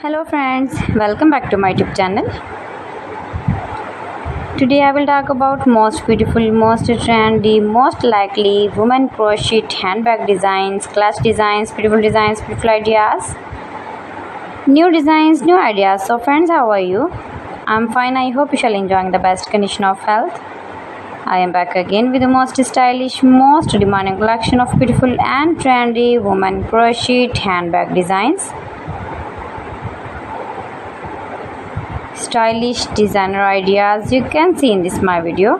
Hello friends, welcome back to my YouTube channel. Today I will talk about most beautiful, most trendy, most likely women crochet handbag designs, class designs, beautiful ideas, new designs, new ideas. So friends, how are you? I'm fine. I hope you shall enjoying the best condition of health. I am back again with the most stylish, most demanding collection of beautiful and trendy women crochet handbag designs. Stylish designer ideas you can see in this my video.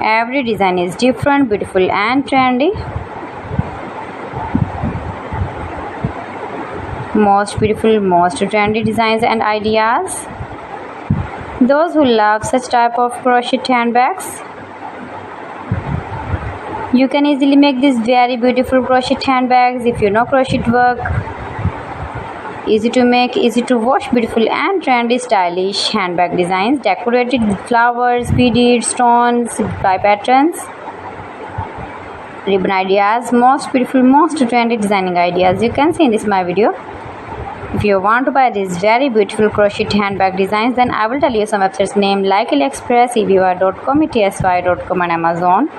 Every design is different, beautiful and trendy. Most beautiful, most trendy designs and ideas. Those who love such type of crochet handbags, you can easily make these very beautiful crochet handbags if you know crochet work. Easy to make, easy to wash, beautiful and trendy stylish handbag designs decorated with flowers, beaded stones, by patterns, ribbon ideas. Most beautiful, most trendy designing ideas you can see in this my video. If you want to buy these very beautiful crochet handbag designs, then I will tell you some websites name like AliExpress, eviva.com, etsy.com and Amazon.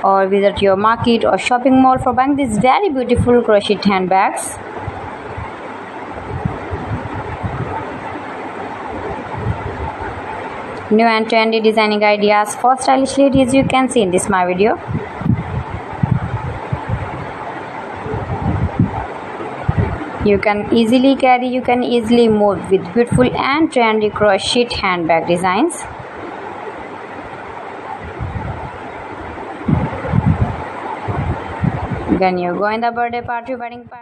Or visit your market or shopping mall for buying these very beautiful crochet handbags. New and trendy designing ideas for stylish ladies you can see in this my video. You can easily carry, you can easily move with beautiful and trendy crochet handbag designs. When you go in the birthday party, wedding party,